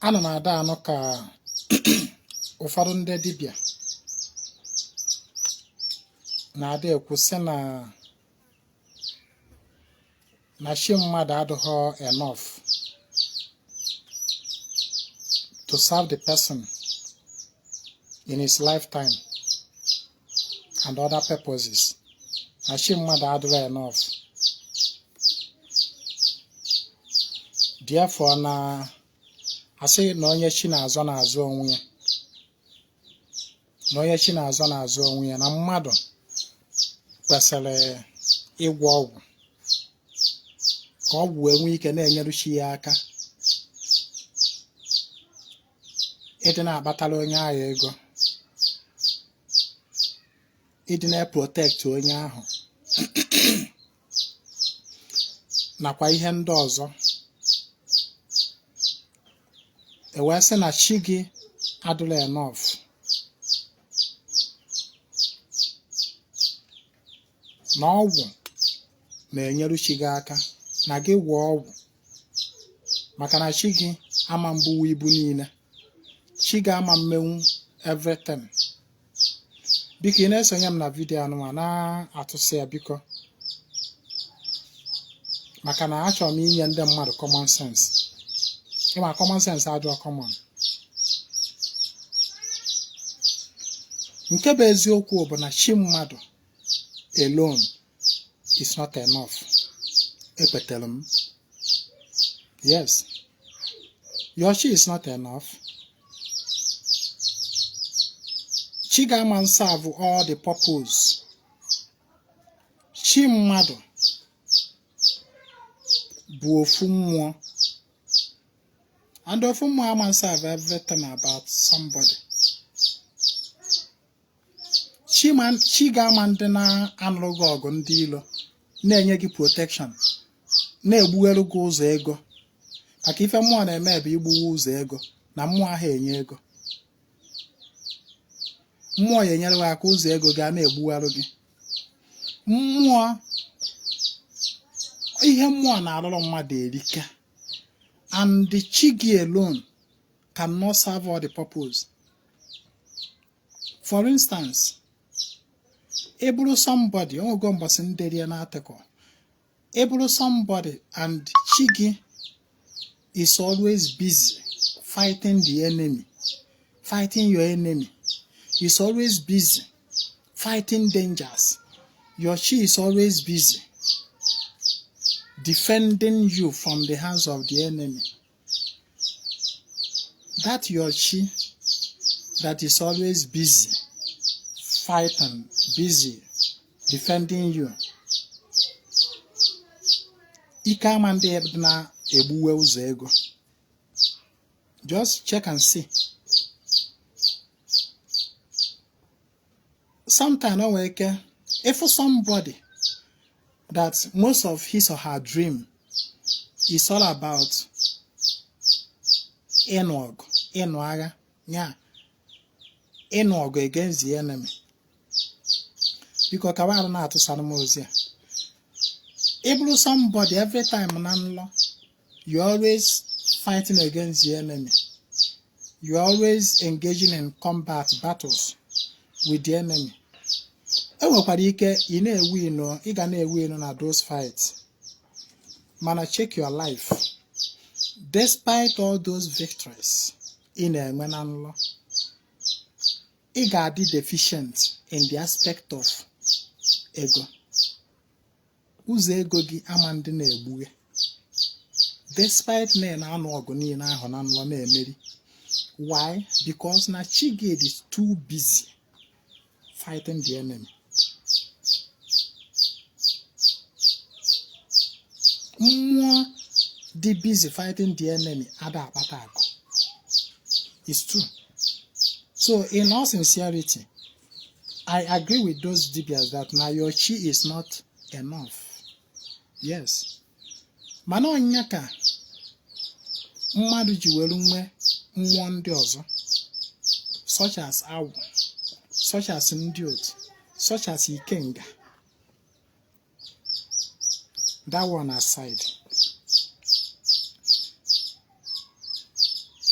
ana m ada anụ ka ụfọdụ ndị dibịa na-ada ekwu sị na chi mmadụ adịghị enough to serve the person in his lifetime and other purposes. Na chi mmadụ adịghị enough. Therefore, na asị na onye chi na-azọ n'azụ onwe ya, na onye chi na-azọ n'azụ onwe ya, na mmadụ kwesịrị ịgwọ ọgwụ ka ọgwụ wee nwee ike na-enyere chi ya aka ịdị na-akpatara onye ahụ ego, ịdị na-protect onye ahụ nakwa ihe ndị ọzọ. Ewee sị na chi gị adịla enough. Na ọgwụ na-enyere chi gị aka, na gị gwọọ ọgwụ, maka na chi gị ama mgbuwa ibu niile, chi gị ama mmenwu everything. Biko ị na-esonye m na vidiyo anụnwa na-atụsị ya biko, maka na achọrọ m inye ndị mmadụ common sense. Ịma common sense adịọ common. Nke bụ eziokwu bụ na chi mmadụ alone is not enough. Ekwetere m. Yes. Your chi is not enough. Chi ga-ama serve all the purpose. Chi mmadụ bụ ofu mmụọ. And ofu mmụọ ama serve everything about somebody. Chi ga-ama ndị na-anụrụ gị ọgụ ndị ilo, na-enye gị protection, na-egbughere gị ụzọ ego. Maka ife mmụọ na-eme bụ igbuwe ụzọ ego, na mmụọ ahụ enye ego. Mmụọ ya enyere gị aka ụzọ ego ga na-egbughere gị. Mmụọ, ihe mmụọ na-arụrụ mmadụ erika. And the chi gị alone cannot serve all the purpose. For instance, eburu somebody, onwego mbọsị nderi na atịkọ, eburu somebody and chi gị is always busy fighting the enemy, fighting your enemy. Is always busy fighting dangers. Your chi is always busy defending you from the hands of the enemy. That your chi that is always busy fighting, busy defending you, ike ama ndị na-egbuwe ụzọ ego. Just check and see. Sometimes if somebody that most of his or her dream is all about ịnụ agha, ịnụ ọgụ against the enemy. Because kawa na atụsara m ozi a. Ịbụrụ somebody every time na nlọ, you always fighting against the enemy. You always engaging in combat battles with the enemy. Enwekwara ike ị ga na-ewu ino na those fights. Mana check your life. Despite all those victories ị na-enwe na nlọ, ị ga-adị deficient in the aspect of ego. Ụzọ ego gị ama ndị na-egbughe. Despite na-anụ ọgụ niile ahụ na nlọ na-emeri. Why? Because na chi gị is too busy fighting the enemy. Mmụọ dị busy fighting the enemy ada akpata akụ. It's true. So in all sincerity, I agree with those dibias that now your chi is not enough. Yes. Mana onya ka mmadụ ji were nwe mmụọ ndị ọzọ, such as Ọgwụ, such as ndị otu, such as Ikenga. That one aside.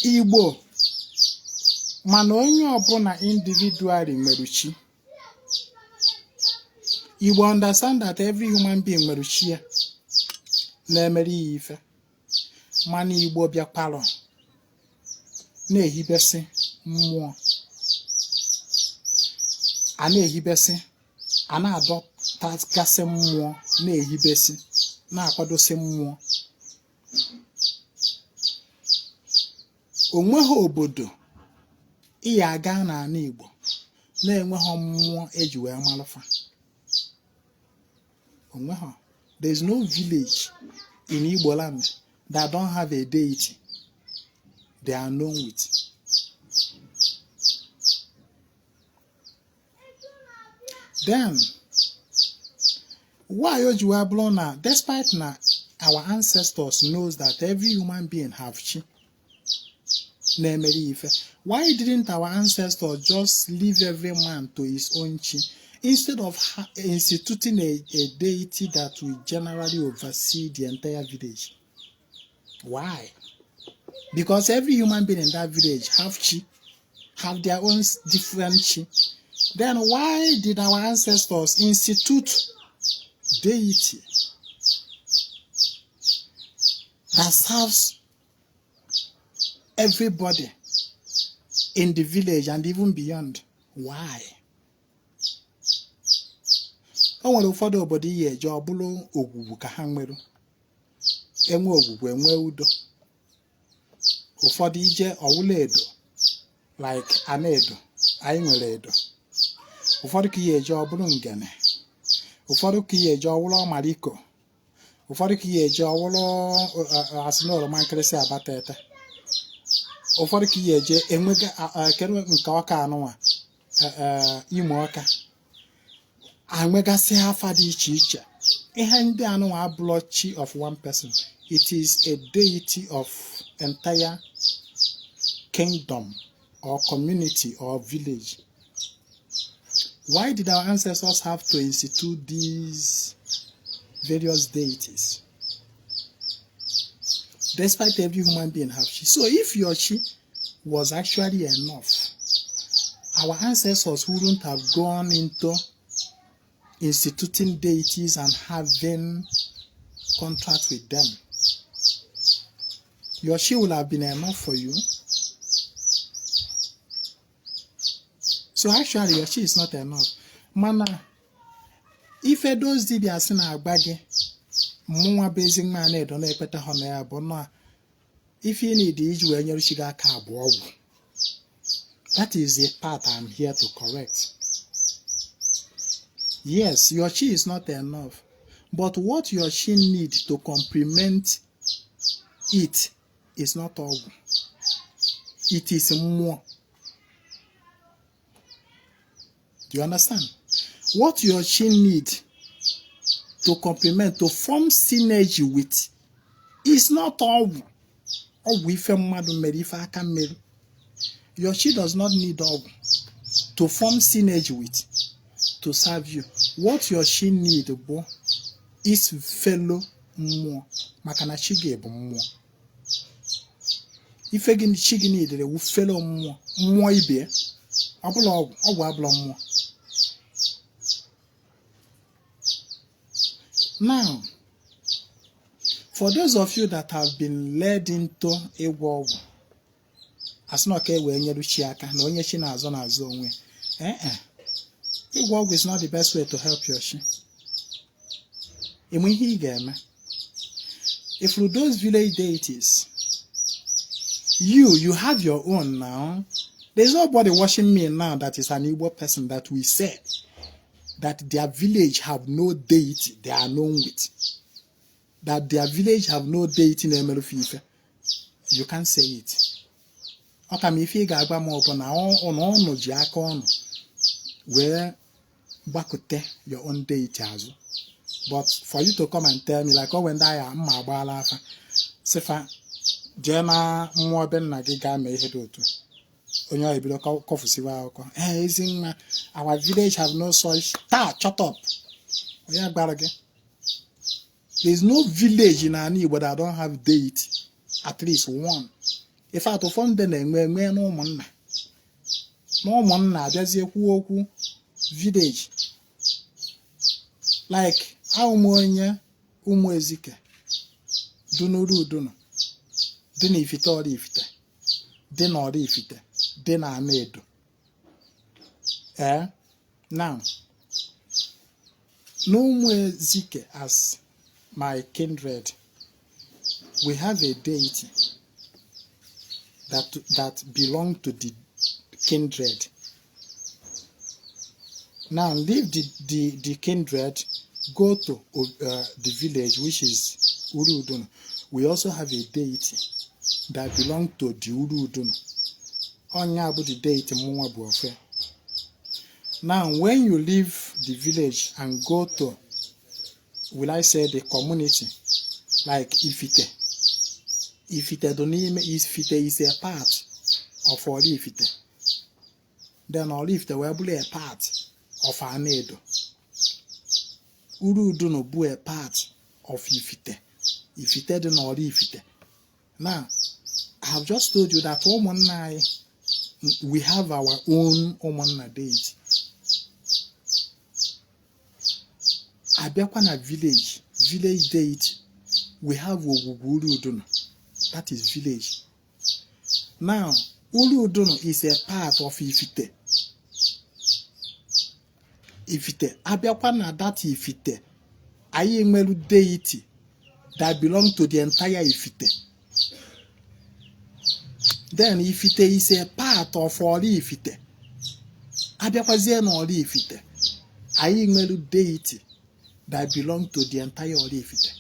Igbo mana onye ọbụla individually nwere chi. Igbo understand that every human being nwere chi ya na-emere ya ife. Mana Igbo bịakwara na-ehibesi mmụọ. A na-ehibesi, a na-adọtasị mmụọ, na-ehibesi, na-akwadosi mmụọ. Onweghị obodo ị ga-aga n'ala Igbo na-enweghị mmụọ eji wee malụfa. Onweghị. There is no village in Igbo land that don't have a deity they are known with. Then, why Ojuwablona, despite na our ancestors knows that every human being have chi, why didn't our ancestors just leave every man to his own chi instead of instituting a deity that will generally oversee the entire village? Why? Because every human being in that village have chi, have their own different chi. Then why did our ancestors institute deity that serves everybody in the village and even beyond? Why? O nwere ụfọdụ obodo ihe eje ọ bụrụ ogwugwu ka ha nwere. Enwe ogwugwu enwe udo. Ụfọdụ ije ọwụla edo like Anaedo, anyị nwere edo. Ụfọdụ ka ihe eje ọ bụrụ ngene. Ụfọdụ ka ihe eje ọwụrụ ọmaliko. Ụfọdụ ka ihe eje ọwụrụ asịna oroma nkịrịsị abatete. Ụfọdụ ka ihe eje enwega kedu nke ọka anụnwa ime ọka. Anwegasị afa dị iche iche. Ihe ndị anụnwa abụrụ chi of one person. It is a deity of entire kingdom or community or village. Why did our ancestors have to institute these various deities? Despite every human being have chi. So if your chi was actually enough, our ancestors wouldn't have gone into instituting deities and having contract with them. Your chi will have been enough for you. So actually your chi is not enough. Mana, if those dibias na agbagi, mwa basing man Anaedo na epeta hona ya bona, if you need iju when you shiga ka Ọgwụ. That is the part I'm here to correct. Yes, your chi is not enough. But what your chi needs to complement it is not Ọgwụ. It is more. Do you understand? What your chi needs to complement, to form synergy with, is not Ọgwụ. Ọgwụ ife mmadụ mere ife aka mere. Your chi does not need Ọgwụ to form synergy with, to serve you. What your chi need is fellow mmụọ. Maka na chi gị bụ mmụọ. Ife gị chi gị need wu fellow mmụọ. Mmụọ ibe. Ọbụla Ọgwụ. Ọgwụ abụla mmụọ. Now, for those of you that have been led into ịgwọ ọgwụ, as not okay when you chi aka na onye chi na-azọ na-azọ onwe. Ịgwọ ọgwụ is not the best way to help your chi. Ime ihe ị ga-eme. If through those village deities, you have your own now. There's nobody watching me now that is an Igbo person that we say that their village have no deity they are known with. That their village have no deity in Emerufife. You can't say it. Okay, if you ga agba mo na ono ji aka onu where gbakute your own deity azu. But for you to come and tell me like when I am ma agbala afa sefa jena mmụọ be nna gị ga me ihe dị otu. Onye oyi bido kofusiwa akọ. Ezinwa, our village have no such. Shut up. Onye gbara gị. There is no village in Ani but I don't have deity. At least one. In fact, ụfọdụ na-enwe n'ụmụnna abịazie kwuo okwu village like ụmụ Ezike dị n'Uru Udunu, dị n'Ifite Oraifite, dị n'Oraifite, dị na Anaedo. Now, n'ụmụ Ezike as my kindred, we have a deity that belong to the kindred. Now leave the kindred, go to the village, which is Uru Udunu. We also have a deity that belong to the Uru Udunu. Onya bu the deity Munwa Buofe. Now when you leave the village and go to, will I say, the community, like Ifite Donime, Ifite is a part of Oraifite. Then Oraifite will be a part of Anaedo. Uru Udunu bu a part of Ifite. Ifite then Oraifite. Now, I have just told you that we have our own Omanna deity. Abiakwana village deity, we have Ọgwụ Uru Udunu. That is village. Now, Uru Udunu is a part of Ifite. Ifite. Abiakwana that Ifite. Aye nwelu deity that belong to the entire Ifite. Then Ifite is a part of Oraifite. Abiakwazie na Oraifite. Aye nwelu deity that belong to the entire Oraifite.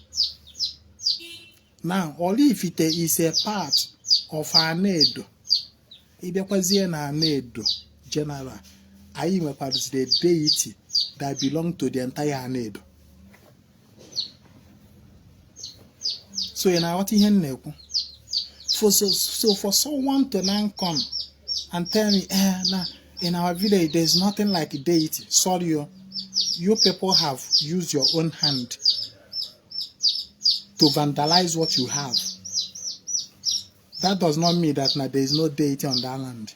Now, Oraifite is a part of Anaedo. Ibiakwazie na Anaedo general. Aye nwekwazi the deity that belong to the entire Anaedo. So you know what he na-ekwu. So for someone to now come and tell me, nah, in our village there's nothing like a deity. Sorry, you people have used your own hand to vandalize what you have. That does not mean that now there is no deity on that land.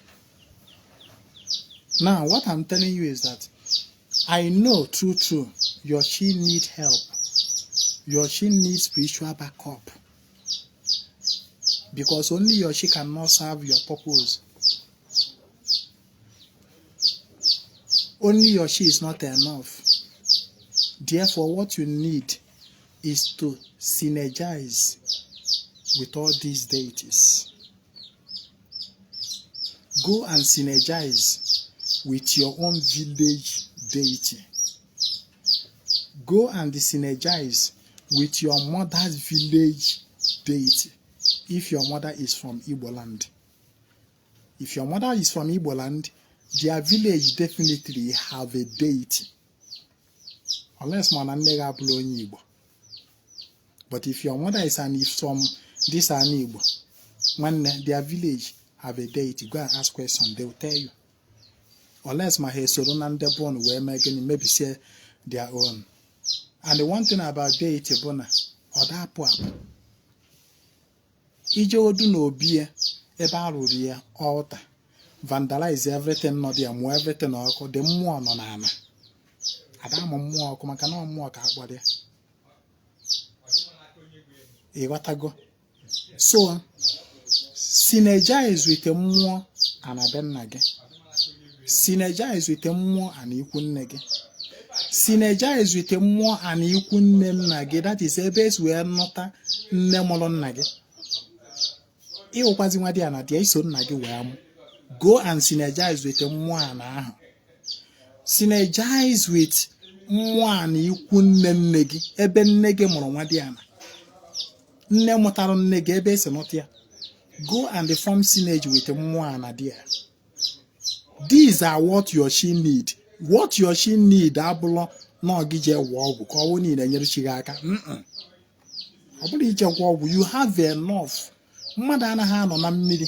Now, what I'm telling you is that I know true, your she need help. Your she needs spiritual backup. Because only your she cannot serve your purpose. Only your she is not enough. Therefore, what you need is to synergize with all these deities. Go and synergize with your own village deity. Go and synergize with your mother's village deity. If your mother is from Igbo land. If your mother is from Igbo land, their village definitely have a deity. Unless Mananega blow Igbo. But if your mother is from this Igbo, when their village have a deity, go and ask questions, they will tell you. Unless my Sorunande born were making maybe say their own. And the one thing about deity bona or that poor. Ije odu no bie ebe arụrụ ya altar, vandalize everything not there, mo everything ọkụ, the mmụọ nọ n'ana. Ada mo mmụọ ọkụ maka na mmụọ ka akpọrọ ya. Ịghọtago? So, synergize with the mmụọ ana be nna gị. Synergize with the mmụọ ana ikwu nne gị. Synergize with the mmụọ ana ikwu nne nna gị. That is ebe esi wee nọta nne mụrụ nna gị. Go and synergize with mmụọ. Synergize with mmụọ ikwu nne gị ebe nne gị mụrụ nwa dị ana. Nne mụtara nne gị ebe esi nọta ya. Go and form synergy with mmụọ there. These are what your she need. What your she need abụlọ na ogije ọgwụ ka ọwụ niile nyere chi gị aka. Ọ bụrụ ije ọgwụ, you have enough. Mmadụ anaghị anọ na mmiri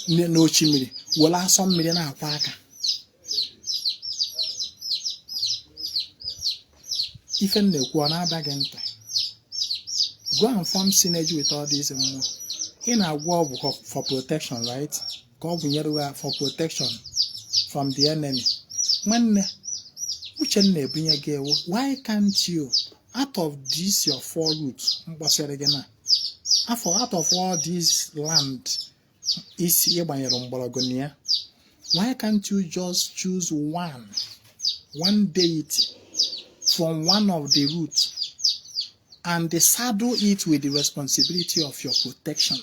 n'ochimmiri were asọ mmiri na-akwa aka. Ife na-ekwu ọ na-ada gị ntị. Go and form synergy with all these more. In a war for protection, right? For protection from the enemy. Why can't you, out of this your 4 roots, out of all this land, why can't you just choose one deity from one of the roots and saddle it with the responsibility of your protection?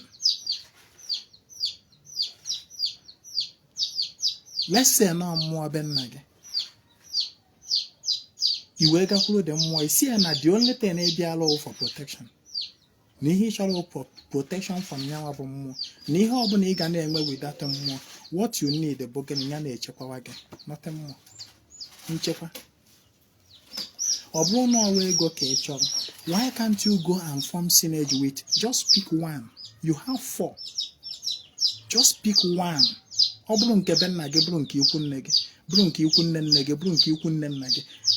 Let's say no more benage. You wake up with them more. See, and the only thing they allow for protection. Nihi shall protection from Yawabo. Nihi obuni gane with that more. What you need the bogan in Yana Chepawage. Nothing more. In Chepa. Obrono away go Kechon. Why can't you go and form synergy with? Just pick one. You have 4. Just pick one.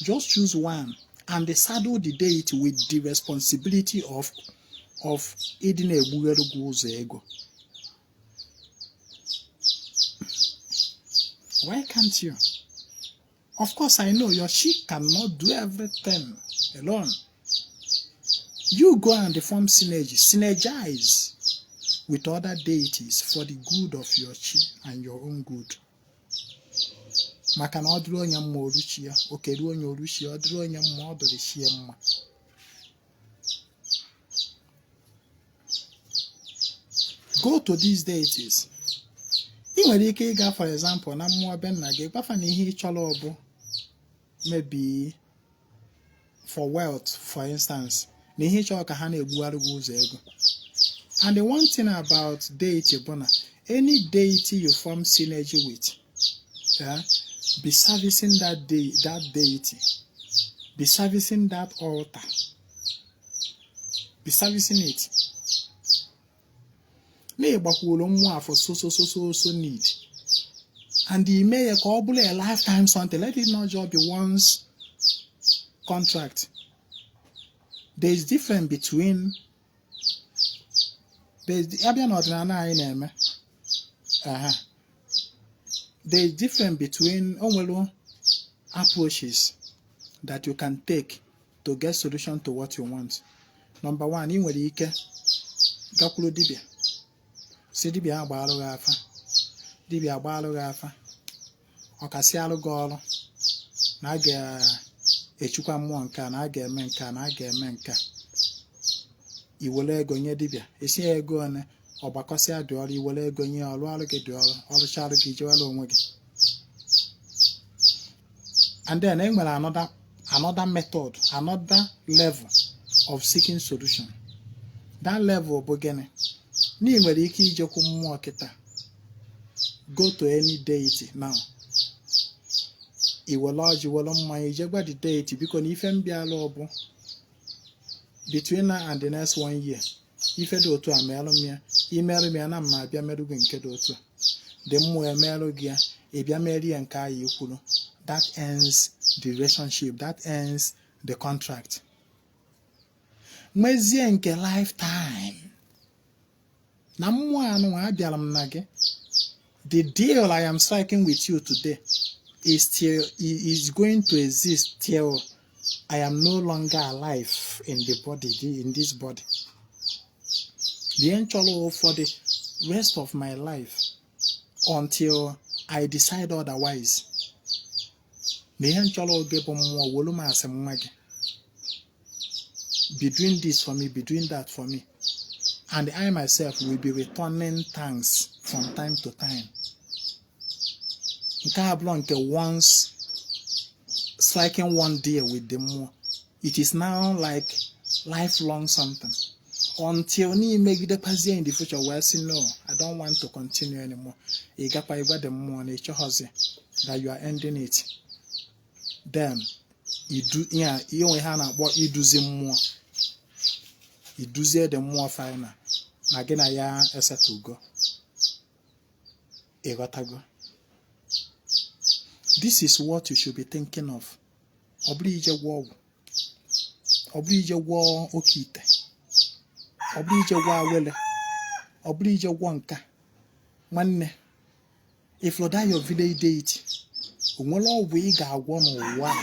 Just choose one and saddle the deity with the responsibility of eating a goose ego. Why can't you? Of course, I know your sheep cannot do everything alone. You go and form synergize with other deities for the good of your chi and your own good. Maka na odru onye mma oruchi ya, okeru onye oruchi ya, odru onye mma odorichi ya mma. Go to these deities. I nwere ike ịga, for example, na mmụọ be nna gị, gbafa na ihe ịchọrọ ọbụ, maybe for wealth, for instance, na ihe ịchọrọ ka ha na-egbugharị gị ụzọ ego. And the one thing about deity, any deity you form synergy with, be servicing that deity, be servicing that altar, be servicing it. For so need. And he may probably a lifetime something. Let it not just be once contract. There is difference between there is difference between approaches that you can take to get solution to what you want. Number one, in ike gakwuru dibia. Si dibia agbalu afa. Dibia agbalu afa. Okasi alu golo. Na ga echukwa mmụọ nka na ga eme nka na ga eme nka. Iwele ego nye dibia. Esi ego one ọgbakọsị adị ọrụ iwele ego nye ọrụ ọrụ gị dị ọrụ ọrụcha ọrụ gị jewela onwe gị. And then another method, another level of seeking solution. That level bụ gịnị? Ni nwere ike ijekwu mmụọ kịta. Go to any deity now. Iwele ọjị iwele mmanya ijegwa the deity biko na ife mbịala ọbụ between now and the next 1 year. Ife dị otu a merụ m ya, imerụ m ya na mma abịa merụ gị nke dị otu a. The mmụọ emerụ gị ya, ịbịa merụ ya nke anyị ikwuru. That ends the relationship, that ends the contract. Mezie nke lifetime. Na mmụọ anụ abịara m na gị. The deal I am striking with you today is going to exist till I am no longer alive in the body, in this body. The encholo for the rest of my life until I decide otherwise. The encholo gebo more woluma asemwage. Be doing this for me, be doing that for me. And I myself will be returning thanks from time to time. Once striking one deal with the more, it is now like lifelong something. Until ni make the pasia in the future where say no, I don't want to continue anymore. You got the more nature has that you are ending it. Then you do you only have what you do more. You do the more final. Again I to go. Go. This is what you should be thinking of. Oblige war okite. Obli jegwa wele. Obli jegwa nka. Manne. If you die your village deity, onwelo we ga agwo n'ụwa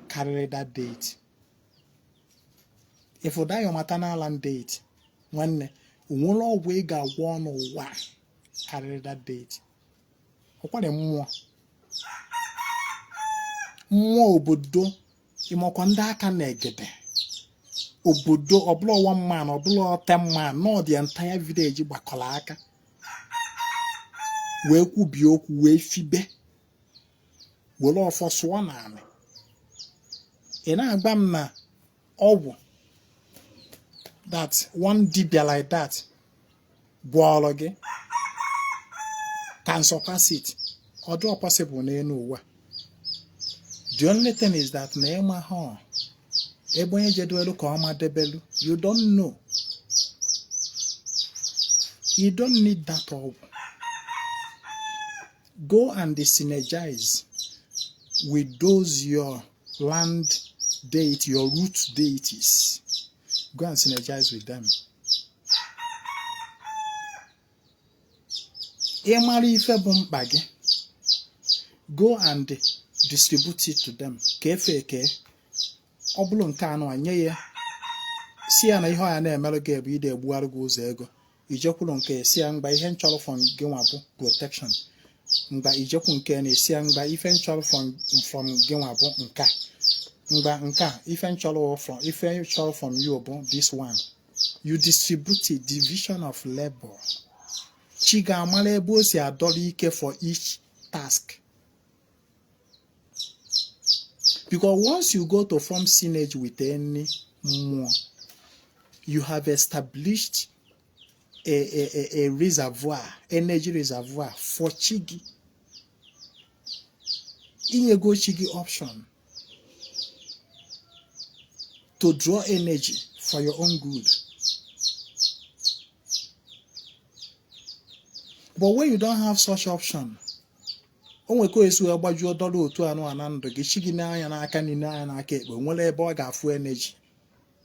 carry that deity. If you die your maternal land deity, manne, onwelo we ga agwo n'ụwa carry that deity. Okwale mmụọ. Mmụọ obodo imokwa ndị aka na-egede. Obodo ọbụla one man, ọbụla 10 man, no the entire village gbakọla aka. Wee kwubi okwu wee fibe. Wele ọfọ sụọ n'anị. Ị na-agba m na ọgwụ that one dibia like that gwọọrọ gị can surpass it. Ọ dị possible n'elu ụwa. The only thing is that na ịma ha ebe onye jedelu ka ọma debelu, you don't know. You don't need that ọgwụ. Go and synergize with those your land deity, your root deities. Go and synergize with them. Emari ife bụ mkpa gị. Go and distribute it to them. Kefe eke. Ọbụlụ nke anụ anye ya. Si ya na ihe ọya na-emelụ gị ebe ide egbugharị gị ụzọ ego. Ijekwulu nke si ya mgba ihe nchọrọ from gị nwa bụ protection. Mgba ijekwu nke na-esi ya mgba ife nchọrọ from gị nwa bụ nka. Mgba nka ife nchọrọ from you bụ this one. You distribute it, division of labor. Chi ga-amala ebe o si adọrọ ike for each task. Because once you go to form synergy with any more, you have established a reservoir, energy reservoir for Chigi. Inyego Chigi option to draw energy for your own good. But when you don't have such option, onweko esu agbajuo dọla otu anụ ana ndụ gị chi gị n'anya n'aka niile anya n'aka ekpe nwere ebe ọ ga-afụ energy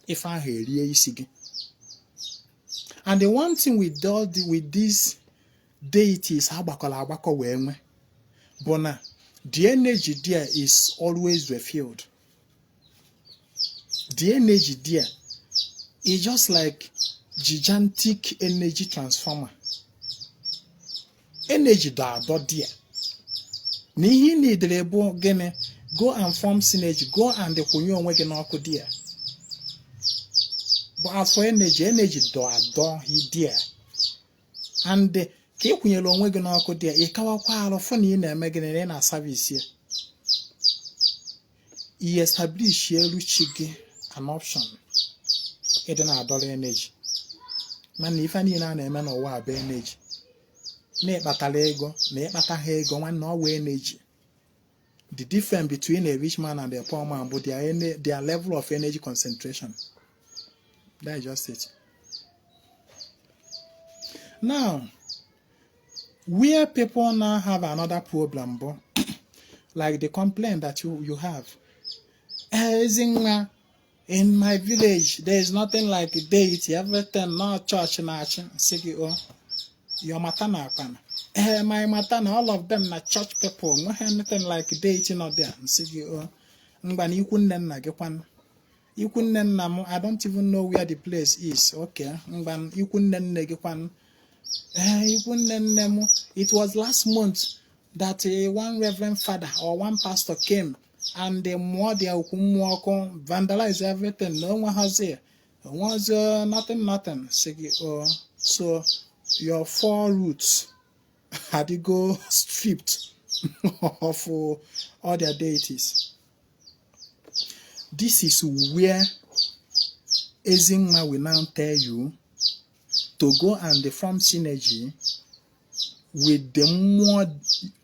ife ahụ erie isi gị. And the one thing with these deities ha agbakọ wee nwe bụ na the energy there is always refilled. The energy there is just like gigantic energy transformer. Energy da there. N'ihi needle bụ gịnị, go and form synergy, go and kwụnye onwe gị n'ọkụ there. But as for energy do there. And ka ị kwụnyere onwe gị n'ọkụ there, ị kawakwa arụ fụ na ị na-eme gịnị na service ya. I establish elu chi gị an option. Ịdị na-adọrọ energy. Mana ife niile a na-eme n'ụwa bụ energy. Na-ekpatara ego, na-ekpata ha ego nwanne ọwa energy. The difference between a rich man and a poor man but their level of energy concentration. That is just it. Now, where people now have another problem, but like the complaint that you have. Ezinwa, in my village, there is nothing like a deity, everything, no church, no your matana, my matana, all of them are church people. No anything like deity not there. I don't even know where the place is. Okay. It was last month that one reverend father or one pastor came and they vandalized everything. No one has it. It was nothing. So your 4 roots had to go stripped of all their deities. This is where Ezinwa will now tell you to go and form synergy with the more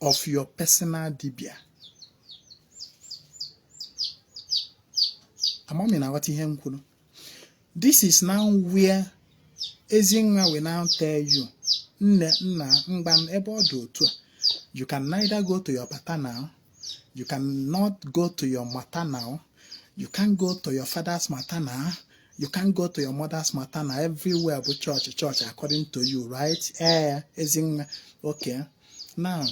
of your personal dibia. This is now where Ezinwa will now tell you, you can neither go to your paternal, you cannot go to your maternal, you can't go to your father's maternal, You can't go to your mother's matana everywhere but church according to you, right? Okay. Now,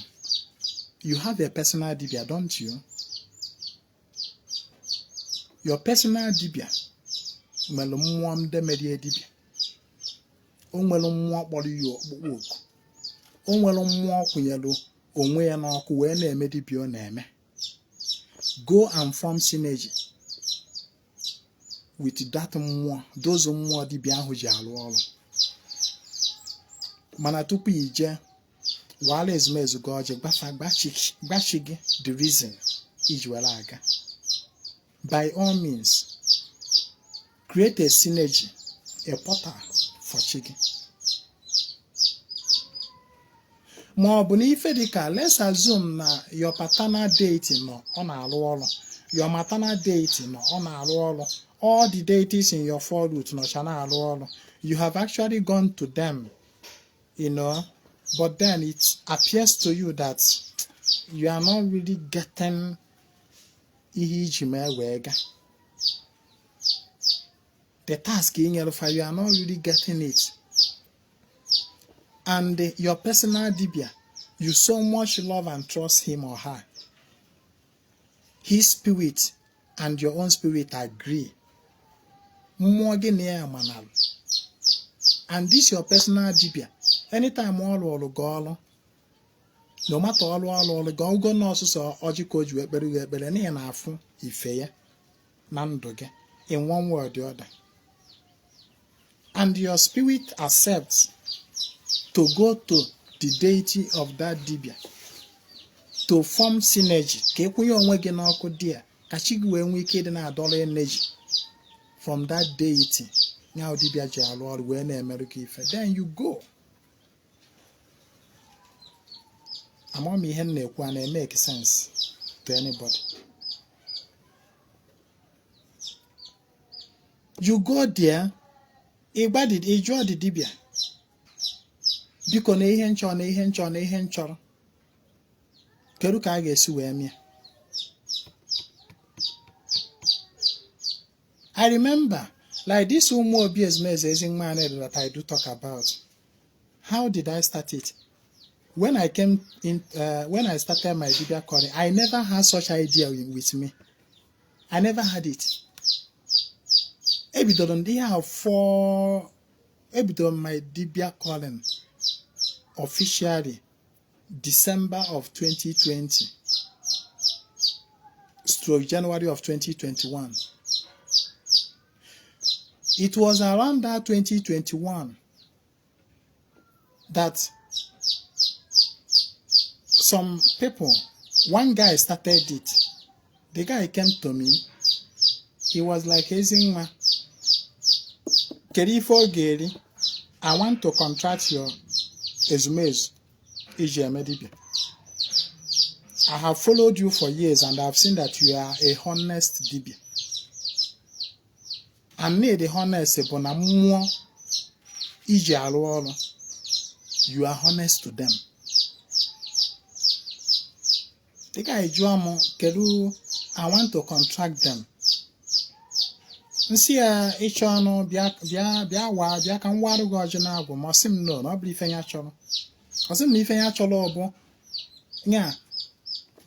you have a personal dibia, don't you? Your personal dibia, nwere mmụọ ndị mere dibia. O nwere mmụọ kpọrọ ya okpukpe oku. O nwere mmụọ kwụnyere onwe ya n'ọkụ wee na-eme dibia ọ na-eme. Go and form synergy with that mmụọ, those mmụọ dibia ahụ ji arụ ọrụ. Mana tupu ije wala ezumezu gị ọjị gbachi gị the reason iji were aga. By all means, create a synergy, a portal for chi gị. Ma ọ bụ na ife dịka, let's assume na your paternal deity nọ ọ na-arụ ọrụ, your maternal deity nọ ọ na-arụ ọrụ, all the deities in your four root nọcha na-arụ ọrụ. You have actually gone to them, but then it appears to you that you are not really getting ihe iji mee wee ga. The task in your life, you are not really getting it. And your personal dibia, you so much love and trust him or her. His spirit and your own spirit agree. And this your personal dibia. Anytime all go, no matter all go no so ojiko ju ekpere na na afu ife ya na ndụ gị in one way or the other. And your spirit accepts to go to the deity of that dibia to form synergy. Ka ekwunye onwe gị n'ọkụ dị a ka chi gị wee nwee ike dị na-adọrọ energy from that deity. Now dibia ji alụ ọrụ wee na-emerụ gị ife. Then you go. Among me ihe na-ekwu a make sense to anybody. You go there, ịjụọ the dibia. Biko na ihe nchọrọ. Kedu ka a ga-esi wee mie? I remember, like this Umu Obi Ezinwa Anaedo that I do talk about. How did I start it? When I came in, when I started my dibia calling, I never had such idea with me. I never had it. Ebidon my dibia calling officially December of 2020 stroke January of 2021. It was around that 2021 that some people, one guy started it. The guy came to me. He was like, Ezinwa, Kerifo Geri, I want to contract your Ezumezu Ijemedibia. I have followed you for years and I have seen that you are a honest dibia. And need the honest upon more you are honest to them. The guy Joamo Kedu, I want to contract them. See each one bia can water go Janago, Mosim no, not believe any cholo. Osim if any cholo, yeah,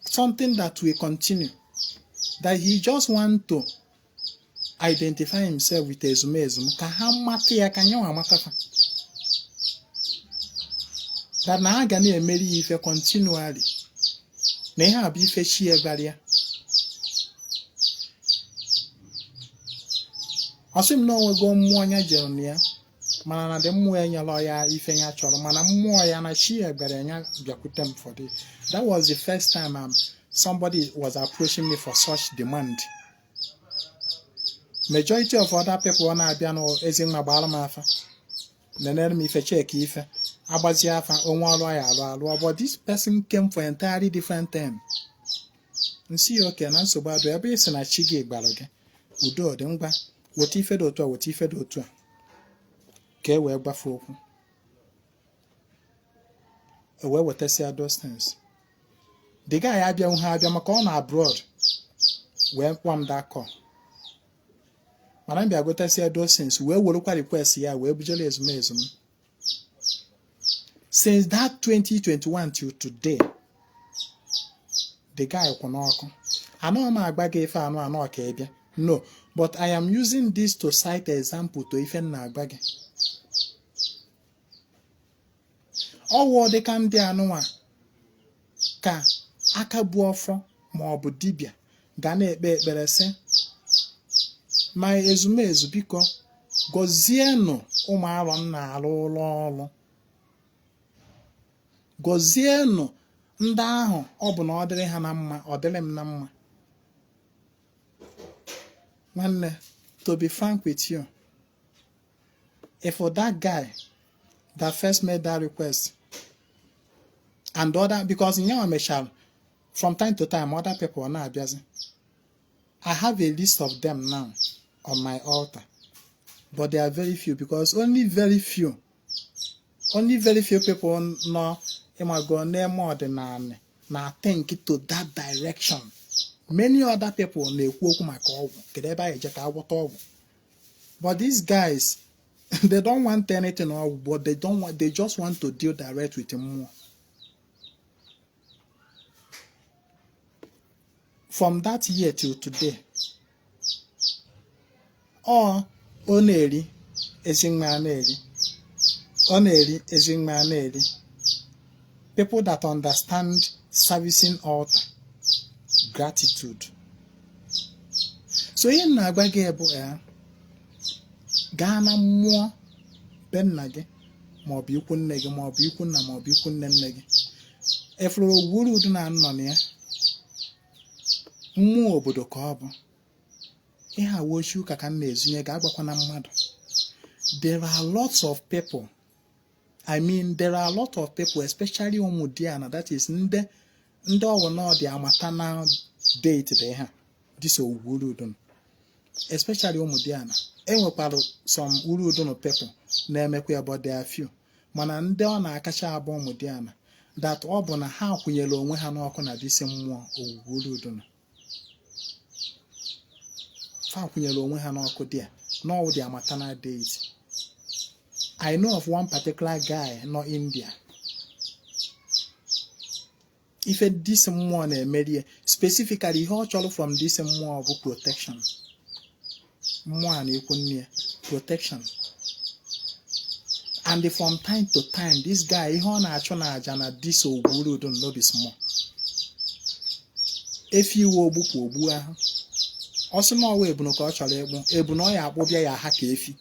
something that will continue. That he just want to identify himself with Ezumezu. That na agani emeri ife continually. Na ihe abụ ife chi egbaria. Osim no nwego mmụọ anya jere na ya. Mana na de mmụọ enyelo ya ife nya chọrọ, mana mmụọ ya na chi egbere nya bịakwute m for this. That was the first time somebody was approaching me for such demand. Majority of other people na-abịa no Ezinwa gbara m afa. Nenere m ife check ife. Abazi afa onwe ọrụ ya alụ. But this person came for entirely different time. Nsi okay na nsogbu ado ebe isi na chi gị gbara gị. Udo dị ngwa. Woti ife dị otu a, woti ife dị otu a. Ka e wee gbafe okwu. E wee wetesịa those things. The guy abịa maka ọ na abroad. Wee kpọọ m that call. mana m bịa gotasịa those things wee werukwa request ya wee bujere ezumezu m. Since that 2021 till today, the guy kwụ n'ọkụ. Anọ m agba gị ife anọ ka ịbịa. No, but I am using this to cite example to ife m na-agba gị. Ọwụ dịka ndị anụnwa ka aka bụ ọfọ ma ọ bụ dibịa ga na-ekpe ekpere sị ma ezumezu biko gọzienụ ụmụ arọ m na-arụ ụlọ ọrụ, gọzienụ ndị ahụ ọ bụ na ọ dịrị ha na mma, ọ dịrị m na mma. Nwanne, to be frank with you, if for that guy that first made that request and other, because in your mechal from time to time other people are not abusing. I have a list of them now on my altar, but they are very few because only very few people know more than na think to that direction. Many other people but these guys, they don't want anything, but they just want to deal direct with him more. From that year till today, Oneri Ezinwa Anaedo, people that understand servicing altar, gratitude. So in Nagbagebu, Ghana more Benage, more Bukun Neg, more Bukuna, more Bukun Neg. If you would not know, mmụọ obodo ka ọ bụ ihe awochi ụka ka na-ezunye ga-agbakwa na mmadụ. There are lots of people, especially ụmụdiana, that is ndị ọwụ na ọ dị maternal date dị ha this Urudun, especially ụmụdiana. Enwekwara some Urudun people na-emekwa ya, but there are few. Mana ndị ọ na-akacha abụ ụmụdiana that ọ bụ na ha kwụnyere onwe ha n'ọkụ na this mmụọ Urudun. No, they are maternal deity. I know of one particular guy in India. If a this one media specifically he also from this more of protection. Protection. And from time to time, this guy he on a this Oguru don't know this more. If you will book also no way ebuno ka chọrọ ebuno ya akpọbịa ya ha ka efi.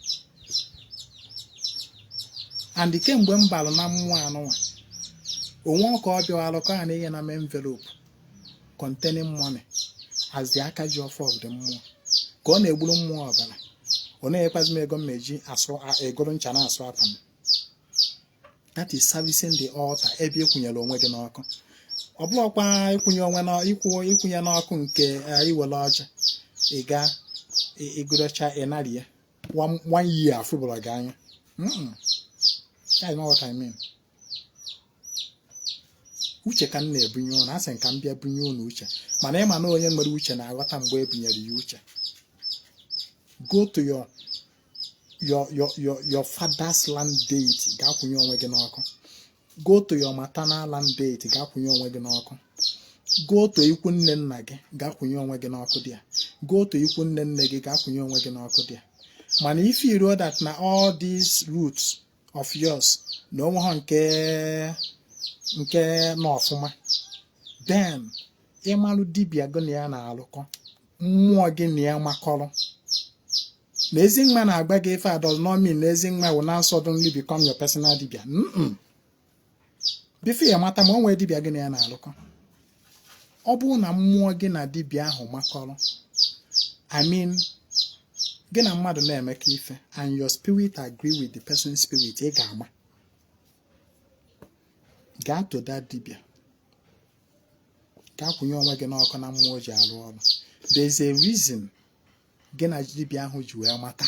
And kemgbe mbalụ na mmụọ anụnwa onwe ka ọ bịawalụ ka a na-enye na envelope containing money as the Akajiofo of the mmụọ ka ọ na-egburu mmụọ ọbara ọ na-ekwazi m ego mmeji asụ egoro ncha na asụ apam. That is servicing the altar ebe ekwunyere onwe gị n'ọkụ. Ọ bụrụkwa ikwunye onwe na ikwunye n'ọkụ nke iwere ọja ịga igorocha enaria 1 year afụbụrụ gị anya. I know what I mean. Uche ka m na-ebunye ụnụ, asị nka m bịa bunye ụnụ uche, mana ịma na onye nwere uche na-aghọta mgbe ebunyere ya uche. Go to your father's land deity, ga-akwụnye onwe gị n'ọkụ. Go to your maternal land deity, ga-akwụnye onwe gị n'ọkụ. Go to ikwu nne nna gị, ga-akwụnye onwe gị n'ọkụ dị ya. Go to ikwu nne nne gị, ga-akwụnye onwe gị n'ọkụ dị ya. Mana if you know that na all these roots of yours no one nke n'ọfụma, then ịmalụ dibịa gị na ya na-alụkọ mmụọ gị na ya makọrọ. Na Ezinwa na-agba gị ife does not mean na Ezinwa will now suddenly become your personal dibịa. Before ya mata ma o nwee dibịa gị na ya na-alụkọ, ọ bụrụ na mmụọ gị na dibịa ahụ makọrọ, gị na mmadụ na-emekọ ife and your spirit agree with the person's spirit, ị ga-ama. Gaa to that dibịa, gaa kwụnye onwe gị n'ọkụ na mmụọ ji arụ ọrụ. There is a reason gị na dibịa ahụ ji wee mata.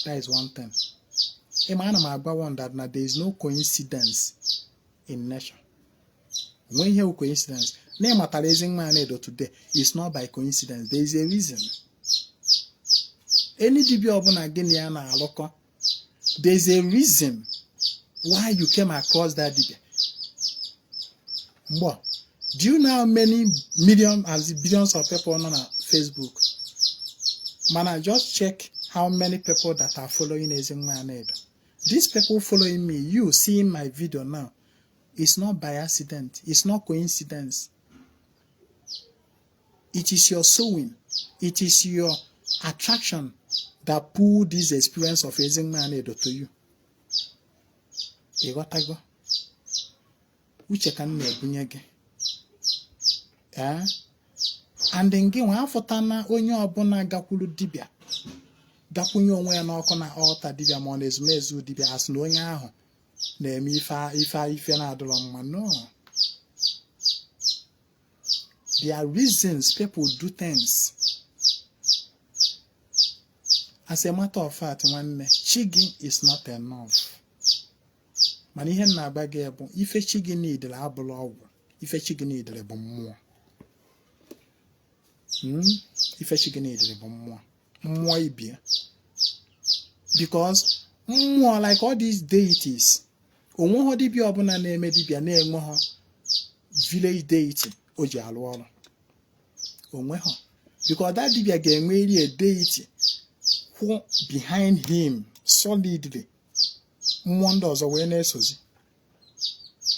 That is one thing. Ana m agba one that na there is no coincidence in nature. When you hear coincidence, na ịmatara Ezinwa Anaedo today is not by coincidence. There is a reason. any dibia ọbụla gị na ya na-alụkọ, there's a reason why you came across that dibia. Mgbe do you know how many millions and billions of people on Facebook? Man, just check how many people that are following Ezinwa Anaedo. These people following me, you seeing my video now, it's not by accident. It's not coincidence. It is your sowing. It is your attraction that pull this experience of Ezinwa Anaedo to you. You got to go. Which can nebunye gị. And then gị nwa afọtana onye ọbụla gakwuru dibịa gakwunye onwe ya n'ọkụ na altar dibịa ma ọ na-ezumezu dibịa asị na onye ahụ na-eme ife na-adịrọ mma. No. There are reasons people do things. As a matter of fact, nwanne, chi gị is not enough. Mana ihe na-agba gị bụ ife chi gị niile abụrụ ọgwụ. Ife chi gị niile bụ mmụọ. Ife chi gị niile bụ mmụọ. Mmụọ ibia. Because mmụọ, like all these deities, onweghị dibịa ọbụla na-eme dibịa na-enweghị village deity o ji alụ ọrụ. Onweghị. Because that dibịa ga-enweri a deity who behind him solidly. Mmụọ ndị ọzọ wee na-esozi.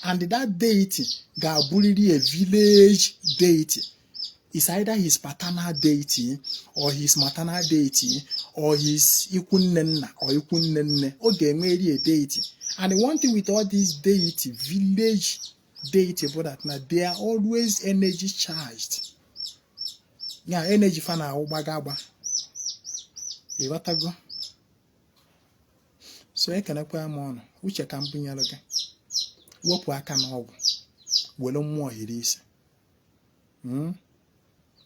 And that deity ga-abụrịrị a village deity. It's either his paternal deity or his maternal deity or his ikunenna or ikunnenne. O ga-enweri a deity. And the one thing with all these deity, village deity, but that now they are always energy charged. Yeah, energy fana ubagaba. You got to go. So I can acquire more, which I can bring again. What I can hold. Well, more it is.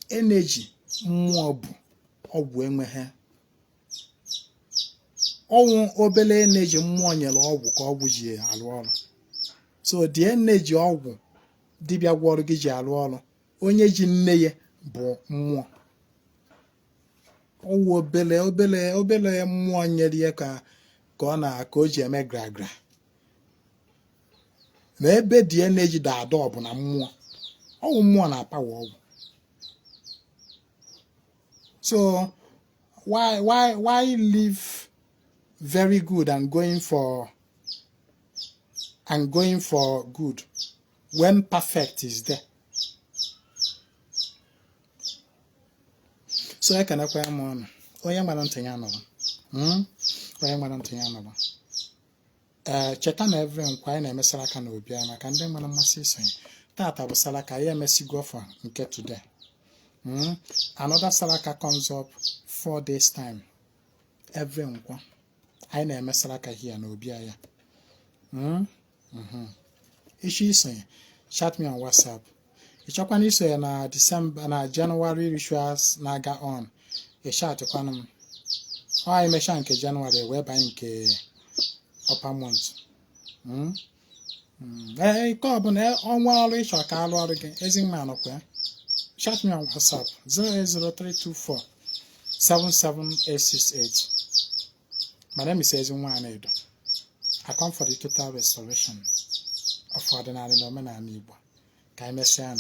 Energy more ọgwụ enweghị. Ọnwụ obele energy mmụọ nyere ọgwụ ka ọgwụ ji alụ ọrụ. So the energy ọgwụ dibịa gwọrọ gị ji alụ ọrụ, onye ji nne ya bụ mmụọ. Ọwụ obele mmụọ nyere ya ka o ji eme gragra. Na ebe the energy da adọ bụ na mmụọ. Ọwụ mmụọ na-apawa ọgwụ. So why live very good and going for good when perfect is there? So I can acquire more. Onye gbara ntị ya nọrọ. Onye gbara ntị ya nọrọ. Cheta na every nkwa anyị na-eme salaka na obi anyị maka ndị nwere mmasị isonye. Tata bụ salaka anyị emesigo for nke today. Another salaka comes up 4 days time. Every nkwa anyị na-eme salaka here na obi anyị. Ishi isonye, chat me on WhatsApp. Ịchọkwana isonye na December na January rituals na-aga on. Chat kwanụ m. Anyị mesha nke January wee banye nke upper month. Ike ọbụla ọnwa ọrụ ịchọ ka alụ ọrụ gị, Ezinwa anọkwa ya. Chat me on WhatsApp 08032477868. My name is Ezinwa Anaedo. I come for the total restoration of ordinary Igbo. Ka emesịa